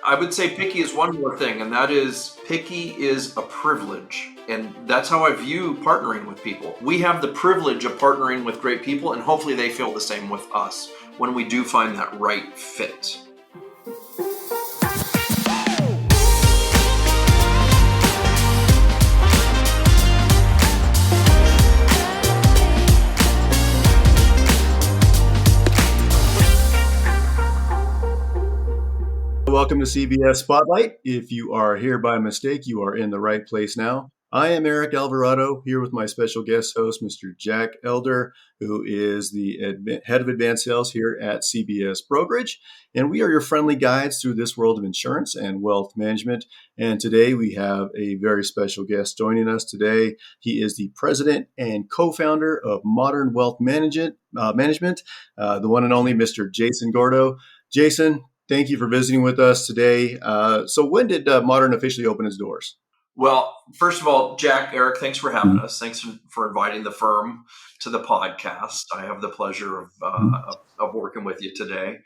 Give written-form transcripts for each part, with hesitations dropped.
I would say picky is one more thing, and that is picky is a privilege. And that's how I view partnering with people. We have the privilege of partnering with great people, and hopefully they feel the same with us when we do find that right fit. Welcome to CBS Spotlight. If you are here by mistake, you are in the right place now. I am Eric Alvarado, here with my special guest host, Mr. Jack Elder, who is the head of advanced sales here at CBS Brokerage. And we are your friendly guides through this world of insurance and wealth management. And today we have a very special guest joining us today. He is the president and co-founder of Modern Wealth Management, the one and only Mr. Jason Gordo. Jason, thank you for visiting with us today. So when did Modern officially open its doors? Well, first of all, Jack, Eric, thanks for having us. Thanks for inviting the firm to the podcast. I have the pleasure of working with you today.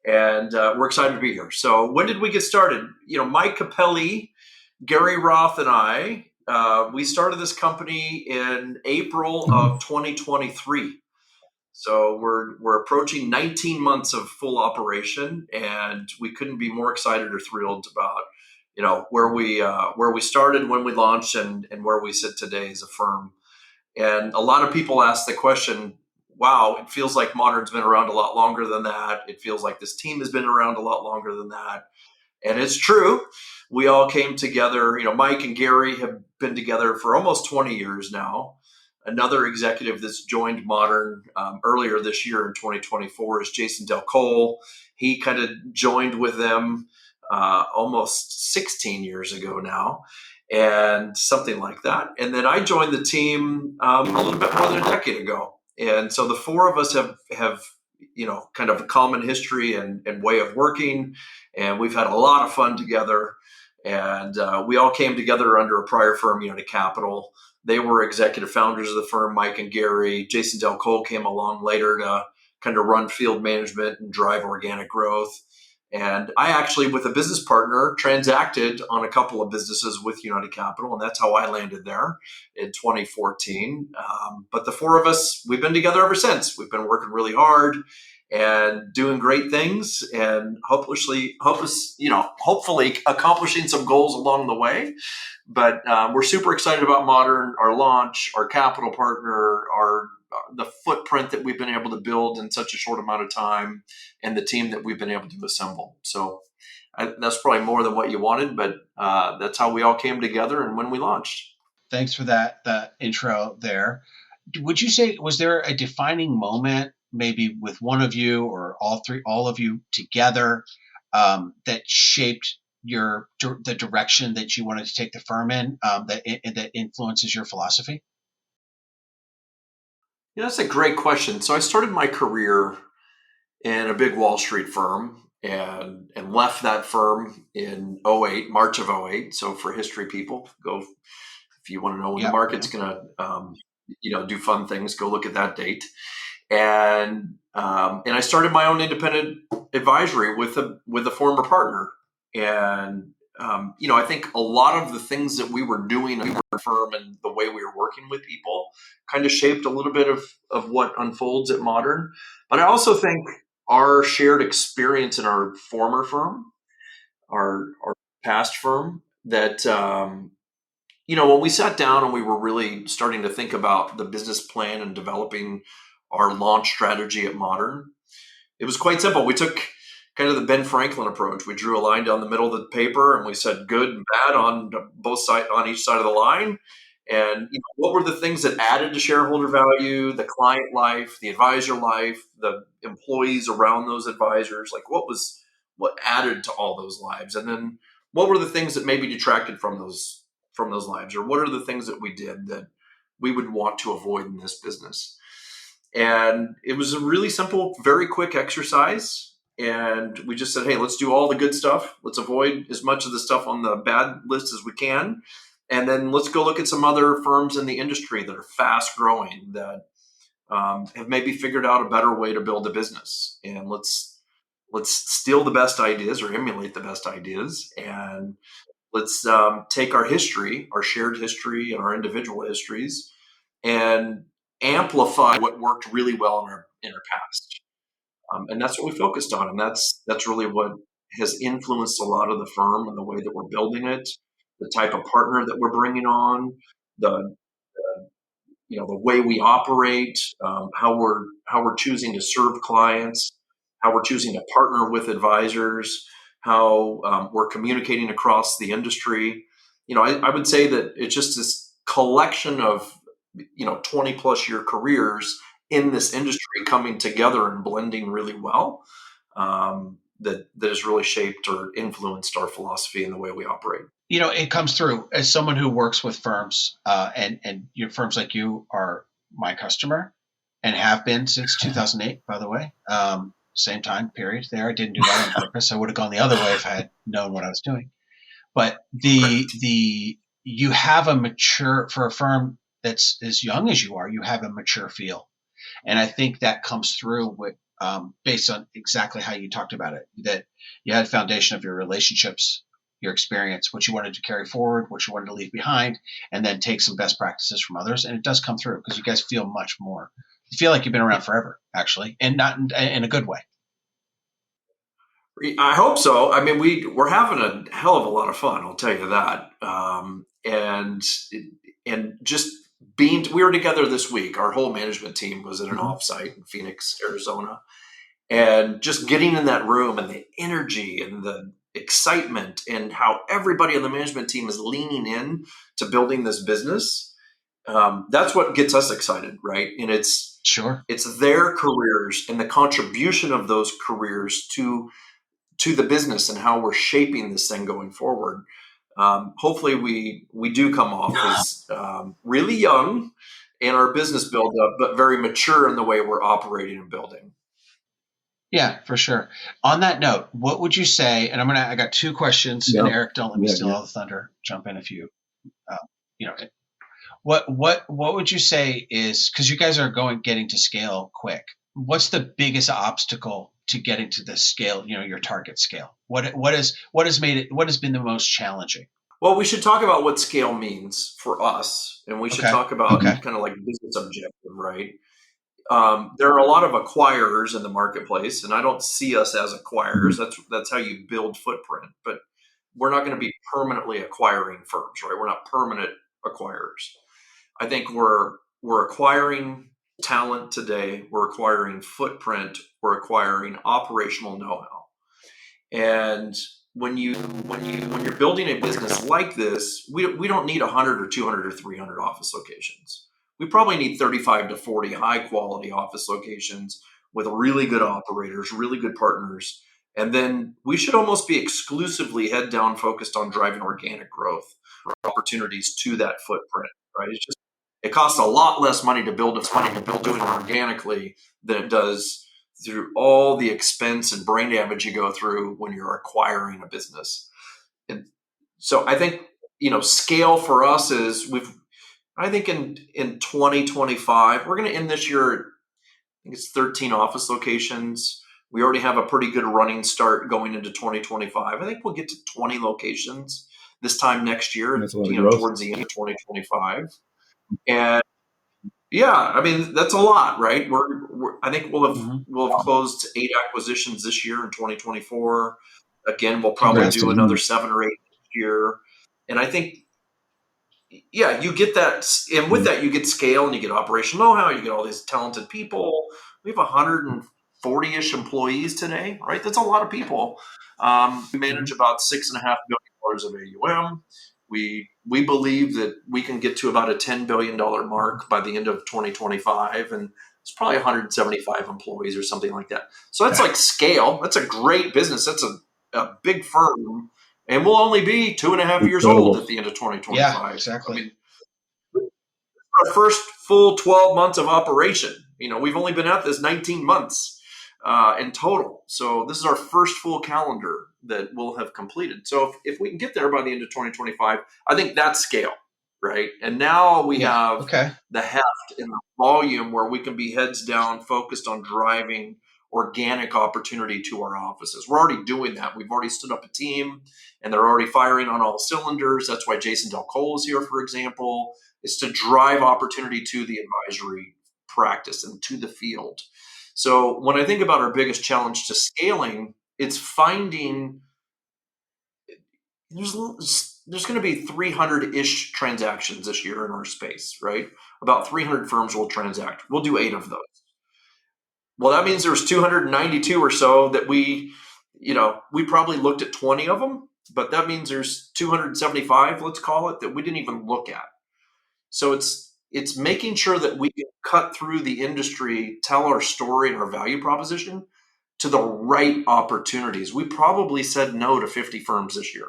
And we're excited to be here. So when did we get started? Mike Capelli, Gary Roth, and I, we started this company in April of 2023. So we're approaching 19 months of full operation, and we couldn't be more excited or thrilled about where we started, when we launched, and where we sit today as a firm. And a lot of people ask the question, wow, it feels like Modern's been around a lot longer than that. It feels like this team has been around a lot longer than that. And it's true. We all came together. Mike and Gary have been together for almost 20 years now. Another executive that's joined Modern earlier this year in 2024 is Jason Cole. He kind of joined with them almost 16 years ago now, and something like that. And then I joined the team a little bit more than a decade ago. And so the four of us have kind of a common history and way of working. And we've had a lot of fun together. And we all came together under a prior firm, United Capital. They were executive founders of the firm, Mike and Gary. Jason Cole came along later to kind of run field management and drive organic growth. And I actually, with a business partner, transacted on a couple of businesses with United Capital, and that's how I landed there in 2014. But the four of us, we've been together ever since. We've been working really hard and doing great things, and hopefully accomplishing some goals along the way. But we're super excited about Modern, our launch, our capital partner, the footprint that we've been able to build in such a short amount of time, and the team that we've been able to assemble. So that's probably more than what you wanted, but that's how we all came together and when we launched. Thanks for that intro there. Would you say, was there a defining moment, maybe with one of you or all of you together, that shaped the direction that you wanted to take the firm in, that influences your philosophy? That's a great question. So I started my career in a big Wall Street firm and left that firm in March of 08. So for history people, go, if you want to know when the market's going to do fun things, go look at that date. And I started my own independent advisory with a former partner. And I think a lot of the things that we were doing in our firm and the way we were working with people kind of shaped a little bit of what unfolds at Modern. But I also think our shared experience in our former firm, our past firm, that when we sat down and we were really starting to think about the business plan and developing our launch strategy at Modern, it was quite simple. We took kind of the Ben Franklin approach. We drew a line down the middle of the paper and we said good and bad on both sides, on each side of the line. And what were the things that added to shareholder value, the client life, the advisor life, the employees around those advisors? Like what added to all those lives? And then what were the things that maybe detracted from those lives? Or what are the things that we did that we would want to avoid in this business? And it was a really simple, very quick exercise. And we just said, hey, let's do all the good stuff. Let's avoid as much of the stuff on the bad list as we can. And then let's go look at some other firms in the industry that are fast growing, that have maybe figured out a better way to build a business. And let's let's steal the best ideas or emulate the best ideas, and let's take our history, our shared history, and our individual histories, and amplify what worked really well in our past. And that's what we focused on, and that's really what has influenced a lot of the firm and the way that we're building it, the type of partner that we're bringing on, the the way we operate, how we're choosing to serve clients, how we're choosing to partner with advisors, how we're communicating across the industry. I would say that it's just this collection of 20 plus year careers in this industry coming together and blending really well, that has really shaped or influenced our philosophy and the way we operate. It comes through as someone who works with firms, and your firms like you are my customer and have been since 2008, by the way. Same time period there. I didn't do that on purpose. I would have gone the other way if I had known what I was doing. But you have a mature, for a firm that's as young as you are, you have a mature feel. And I think that comes through with, based on exactly how you talked about it, that you had a foundation of your relationships, your experience, what you wanted to carry forward, what you wanted to leave behind, and then take some best practices from others. And it does come through because you guys feel much more. You feel like you've been around forever, actually, and not in a good way. I hope so. I mean, we're having a hell of a lot of fun. I'll tell you that. And just we were together this week. Our whole management team was at an offsite in Phoenix, Arizona, and just getting in that room and the energy and the excitement and how everybody on the management team is leaning in to building this business. That's what gets us excited, right? And it's their careers and the contribution of those careers to the business and how we're shaping this thing going forward. Hopefully we do come off as really young in our business build up, but very mature in the way we're operating and building. Yeah, for sure. On that note, what would you say? And I got two questions. And Eric, don't let me steal all the thunder. Jump in if you, what would you say is, because you guys are getting to scale quick. What's the biggest obstacle to getting to the scale? Your target scale. What has been the most challenging? Well, we should talk about what scale means for us, and we should talk about kind of like business objective, right? There are a lot of acquirers in the marketplace, and I don't see us as acquirers. That's how you build footprint, but we're not going to be permanently acquiring firms, right? We're not permanent acquirers. I think we're acquiring talent today. We're acquiring footprint. We're acquiring operational know-how. And when you're building a business like this, we don't need 100 or 200 or 300 office locations. We probably need 35 to 40 high quality office locations with really good operators, really good partners. And then we should almost be exclusively head down focused on driving organic growth opportunities to that footprint, right? It costs a lot less money to build doing it organically than it does through all the expense and brain damage you go through when you're acquiring a business. And so I think, scale for us is I think in 2025, we're going to end this year, I think it's 13 office locations. We already have a pretty good running start going into 2025. I think we'll get to 20 locations this time next year, towards the end of 2025. And yeah, I mean, that's a lot, right? I think we'll have closed 8 acquisitions this year in 2024. Again, we'll probably do another 7 or 8 this year. And I think, yeah, you get that. And with that, you get scale and you get operational know-how. You get all these talented people. We have 140-ish employees today, right? That's a lot of people. We manage about $6.5 billion of AUM. We believe that we can get to about a $10 billion mark by the end of 2025, and it's probably 175 employees or something like that. So that's like scale. That's a great business. That's a big firm, and we'll only be 2.5 years old at the end of 2025. Yeah, exactly. I mean, our first full 12 months of operation. We've only been at this 19 months in total. So this is our first full calendar that we'll have completed. So if we can get there by the end of 2025, I think that's scale, right? And now we have the heft and the volume where we can be heads down, focused on driving organic opportunity to our offices. We're already doing that. We've already stood up a team and they're already firing on all cylinders. That's why Jason Del Cole is here, for example, is to drive opportunity to the advisory practice and to the field. So when I think about our biggest challenge to scaling, it's finding there's going to be 300-ish transactions this year in our space, right? About 300 firms will transact. We'll do 8 of those. Well, that means there's 292 or so that we probably looked at 20 of them, but that means there's 275, let's call it, that we didn't even look at. So it's making sure that we can cut through the industry, tell our story and our value proposition to the right opportunities. We probably said no to 50 firms this year.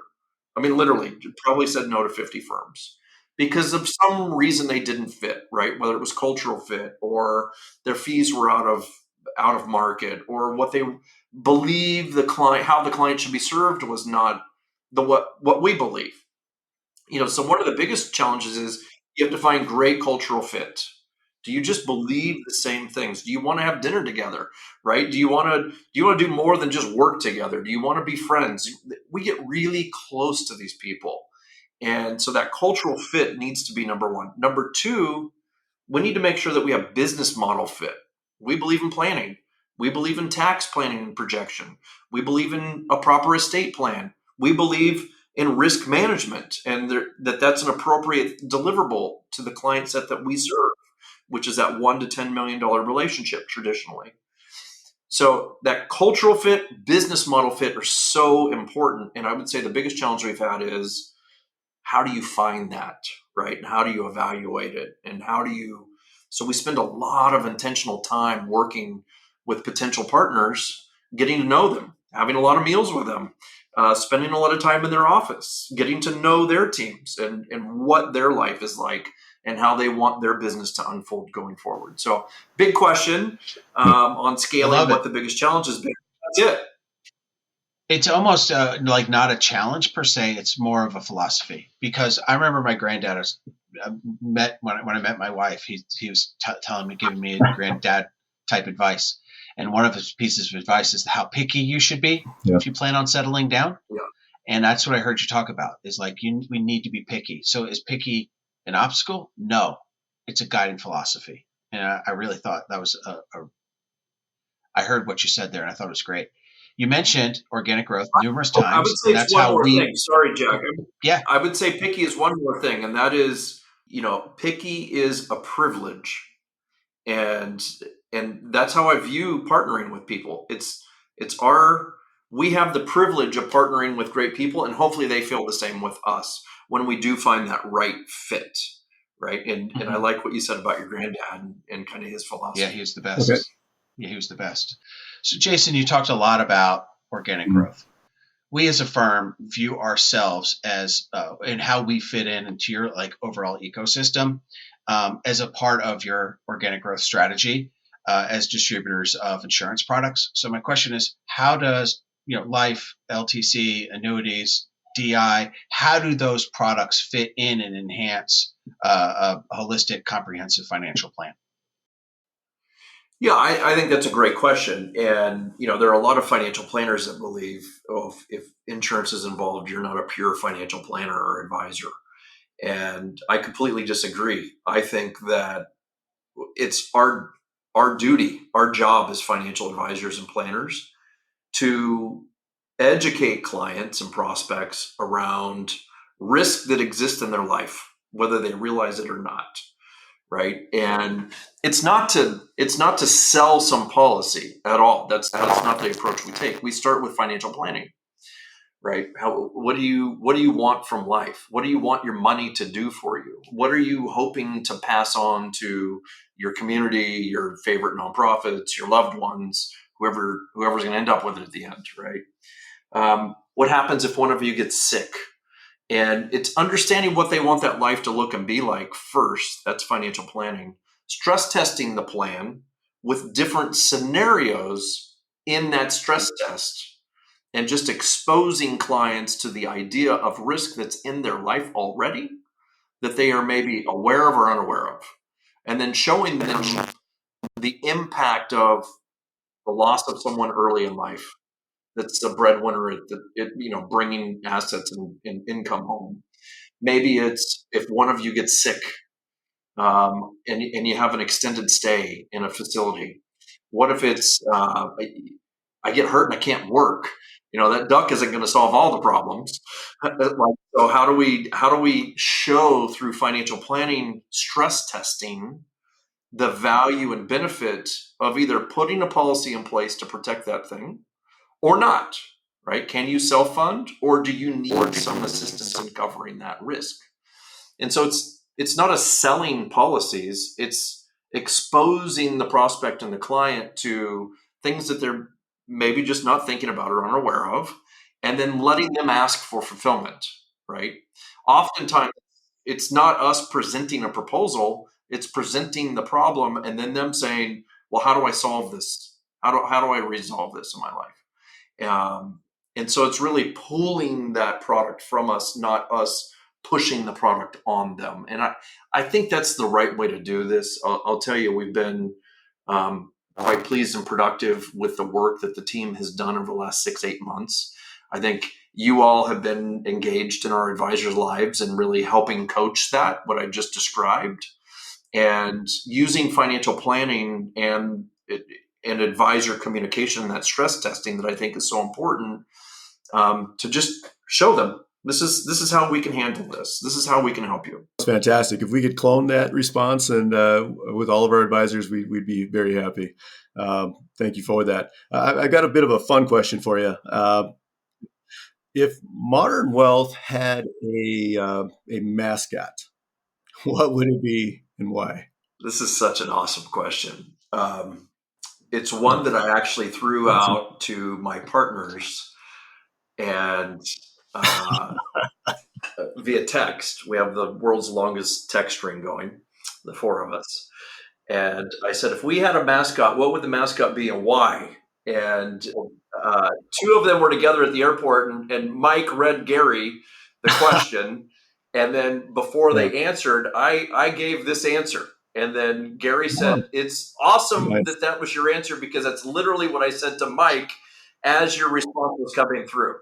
I mean, literally, probably said no to 50 firms because of some reason they didn't fit, right? Whether it was cultural fit or their fees were out of market, or what they believe how the client should be served was not what we believe. So one of the biggest challenges is you have to find great cultural fit. Do you just believe the same things? Do you want to have dinner together, right? Do you want to do more than just work together? Do you want to be friends? We get really close to these people. And so that cultural fit needs to be number one. Number two, we need to make sure that we have business model fit. We believe in planning. We believe in tax planning and projection. We believe in a proper estate plan. We believe in risk management and that's an appropriate deliverable to the client set that we serve, which is that $1 to $10 million relationship traditionally. So that cultural fit, business model fit are so important. And I would say the biggest challenge we've had is how do you find that, right? And how do you evaluate it? And so we spend a lot of intentional time working with potential partners, getting to know them, having a lot of meals with them, spending a lot of time in their office, getting to know their teams and what their life is like and how they want their business to unfold going forward. So big question on scaling, what the biggest challenge has been. That's it. It's almost like not a challenge per se. It's more of a philosophy, because I remember my granddad when I met my wife, he was telling me, giving me granddad type advice. And one of his pieces of advice is how picky you should be if you plan on settling down. Yeah. And that's what I heard you talk about is like, we need to be picky. So is picky an obstacle? No, it's a guiding philosophy. And I really thought that was I heard what you said there and I thought it was great. You mentioned organic growth numerous times. I would say that's one more thing. Sorry, Jack. Yeah. I would say picky is one more thing. And that is, picky is a privilege. And that's how I view partnering with people. We have the privilege of partnering with great people, and hopefully they feel the same with us when we do find that right fit, right? And I like what you said about your granddad and kind of his philosophy. Yeah, he was the best. Okay. Yeah, he was the best. So Jason, you talked a lot about organic growth. We as a firm view ourselves as and how we fit into your overall ecosystem as a part of your organic growth strategy as distributors of insurance products. So my question is, how does life, LTC, annuities, DI, how do those products fit in and enhance a holistic, comprehensive financial plan? Yeah, I think that's a great question. And, there are a lot of financial planners that believe, if insurance is involved, you're not a pure financial planner or advisor. And I completely disagree. I think that it's our duty, our job as financial advisors and planners to educate clients and prospects around risk that exists in their life, whether they realize it or not. Right. And it's not to sell some policy at all. That's not the approach we take. We start with financial planning, right? What do you want from life? What do you want your money to do for you? What are you hoping to pass on to your community, your favorite nonprofits, your loved ones, whoever's going to end up with it at the end, right? What happens if one of you gets sick? And it's understanding what they want that life to look and be like first. That's financial planning. Stress testing the plan with different scenarios in that stress test, and just exposing clients to the idea of risk that's in their life already that they are maybe aware of or unaware of. And then showing them the impact of the loss of someone early in life that's a breadwinner bringing assets and income home. Maybe it's if one of you gets sick, and you have an extended stay in a facility. What if it's I get hurt and I can't work? That duck isn't going to solve all the problems. So how do we show through financial planning stress testing the value and benefit of either putting a policy in place to protect that thing or not, right? Can you self-fund, or do you need some assistance in covering that risk? And so it's not a selling policies, it's exposing the prospect and the client to things that they're maybe just not thinking about or unaware of, and then letting them ask for fulfillment, right? Oftentimes, it's not us presenting a proposal, it's presenting the problem and then them saying, well, how do I solve this? How do I resolve this in my life? And so it's really pulling that product from us, not us pushing the product on them. And I think that's the right way to do this. I'll tell you, we've been quite pleased and productive with the work that the team has done over the last 6-8 months. I think you all have been engaged in our advisors' lives and really helping coach that, what I just described, and using financial planning and advisor communication and that stress testing that I think is so important, to just show them this is how we can handle this. This is how we can help you. That's fantastic. If we could clone that response and with all of our advisors, we'd be very happy. Thank you for that. I got a bit of a fun question for you. If Modern Wealth had a mascot, what would it be and why? This is such an awesome question. It's one that I actually threw out to my partners and via text. We have the world's longest text string going, the four of us. And I said, if we had a mascot, what would the mascot be and why? And two of them were together at the airport, and Mike read Gary the question. And then before they answered, I gave this answer. And then Gary said, it's awesome that was your answer, because that's literally what I said to Mike as your response was coming through.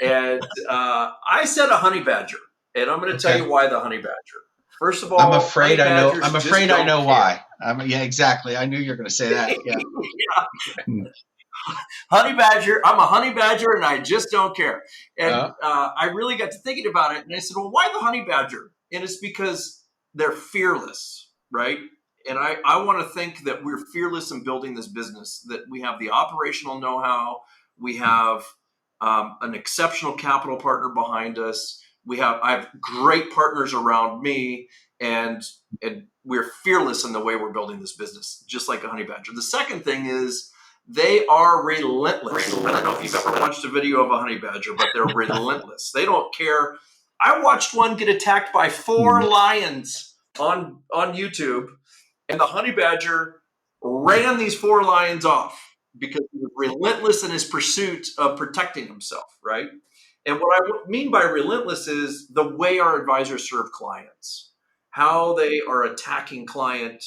And I said a honey badger. And I'm going to tell you why the honey badger. First of all, I'm afraid I know why. Yeah, exactly. I knew you were going to say that. Yeah. Yeah. Honey badger. I'm a honey badger, and I just don't care. And I really got to thinking about it, and I said, well, why the honey badger? And it's because they're fearless, right? And I want to think that we're fearless in building this business, that we have the operational know-how, we have an exceptional capital partner behind us. I have great partners around me, and we're fearless in the way we're building this business, just like a honey badger. The second thing is they are relentless. I don't know if you've ever watched a video of a honey badger, but they're relentless. They don't care. I watched one get attacked by 4 lions on YouTube, and the honey badger ran these 4 lions off because he was relentless in his pursuit of protecting himself, right? And what I mean by relentless is the way our advisors serve clients, how they are attacking client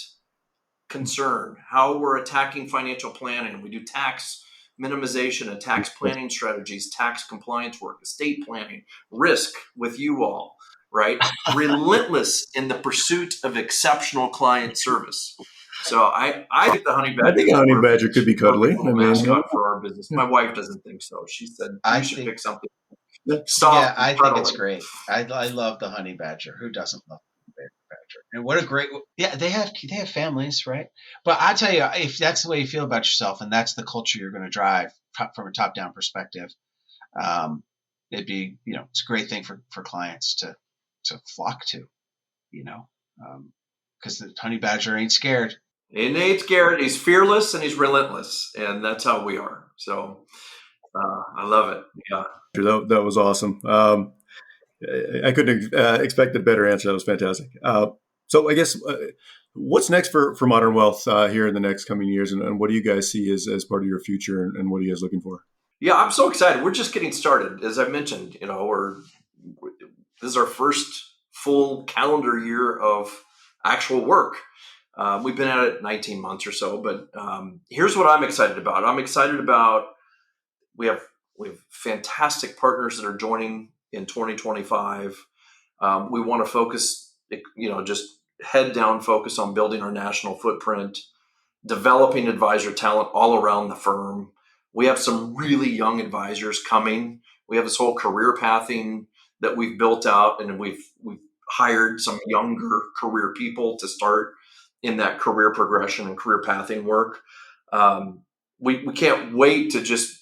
concern, how we're attacking financial planning. We do tax minimization and tax planning strategies, tax compliance work, estate planning, risk with you all, right? Relentless in the pursuit of exceptional client service. So I think the honey badger. I think a honey badger could be cuddly. Mascot for our business. My wife doesn't think so. She said you should pick something. Yeah, I think it's great. I love the honey badger. Who doesn't love the badger? And what a great, they have families, right? But I tell you, if that's the way you feel about yourself, and that's the culture you're going to drive from a top-down perspective, it'd be, it's a great thing for clients to flock to, because the honey badger ain't scared. He ain't scared. He's fearless and he's relentless, and that's how we are. So I love it. Yeah. That was awesome. I couldn't have expected a better answer. That was fantastic. So I guess what's next for Modern Wealth here in the next coming years, and what do you guys see as part of your future, and what are you guys looking for? Yeah, I'm so excited. We're just getting started. As I mentioned, this is our first full calendar year of actual work. We've been at it 19 months or so, but here's what I'm excited about. I'm excited about we have fantastic partners that are joining in 2025. We want to focus, just head down focus on building our national footprint, developing advisor talent all around the firm. We have some really young advisors coming. We have this whole career pathing that we've built out, and we've hired some younger career people to start in that career progression and career pathing work. We can't wait to just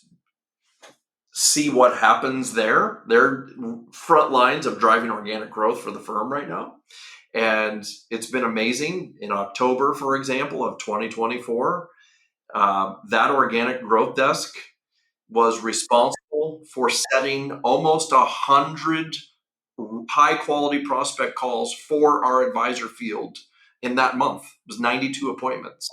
see what happens there. They're front lines of driving organic growth for the firm right now. And it's been amazing. In October, for example, of 2024, that organic growth desk was responsible for setting almost 100 high quality prospect calls for our advisor field in that month. It was 92 appointments.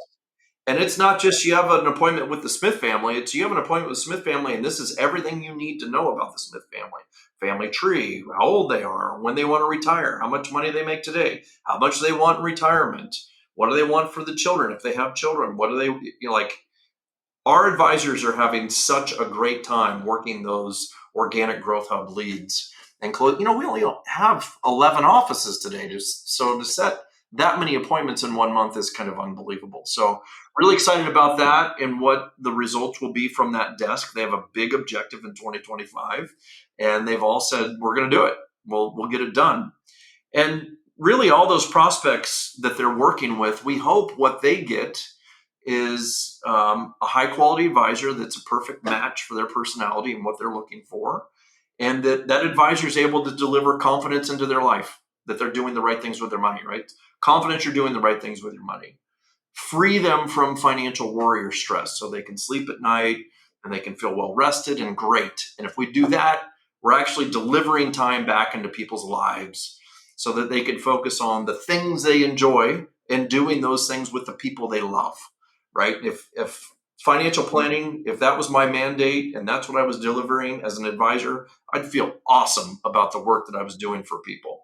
And it's not just you have an appointment with the Smith family, it's you have an appointment with the Smith family, and this is everything you need to know about the Smith family. Family tree, how old they are, when they want to retire, how much money they make today, how much they want in retirement, what do they want for the children if they have children, what do they, our advisors are having such a great time working those organic growth hub leads. And we only have 11 offices today, so to set that many appointments in 1 month is kind of unbelievable. So really excited about that and what the results will be from that desk. They have a big objective in 2025, and they've all said, we're going to do it. We'll get it done. And really all those prospects that they're working with, we hope what they get is a high quality advisor that's a perfect match for their personality and what they're looking for. And that advisor is able to deliver confidence into their life, that they're doing the right things with their money, right? Confidence you're doing the right things with your money. Free them from financial worry or stress so they can sleep at night and they can feel well rested and great. And if we do that, we're actually delivering time back into people's lives so that they can focus on the things they enjoy and doing those things with the people they love, right? If financial planning, if that was my mandate and that's what I was delivering as an advisor, I'd feel awesome about the work that I was doing for people.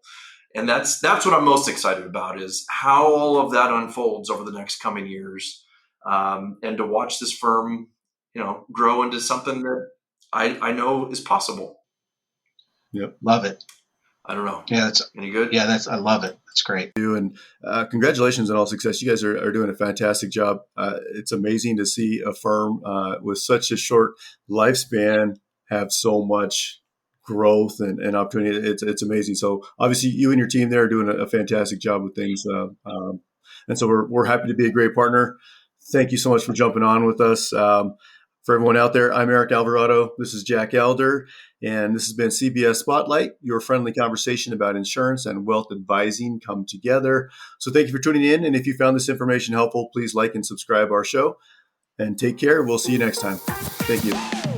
And that's what I'm most excited about, is how all of that unfolds over the next coming years, and to watch this firm, grow into something that I know is possible. Yep. Love it. I don't know. Yeah, that's any good. Yeah, I love it. That's great. And congratulations on all success. You guys are doing a fantastic job. It's amazing to see a firm with such a short lifespan have so much growth and opportunity. It's amazing. So obviously you and your team there are doing a fantastic job with things. And so we're happy to be a great partner. Thank you so much for jumping on with us. For everyone out there, I'm Eric Alvarado. This is Jack Elder, and this has been CBS Spotlight, your friendly conversation about insurance and wealth advising come together. So thank you for tuning in. And if you found this information helpful, please like and subscribe our show. And take care. We'll see you next time. Thank you.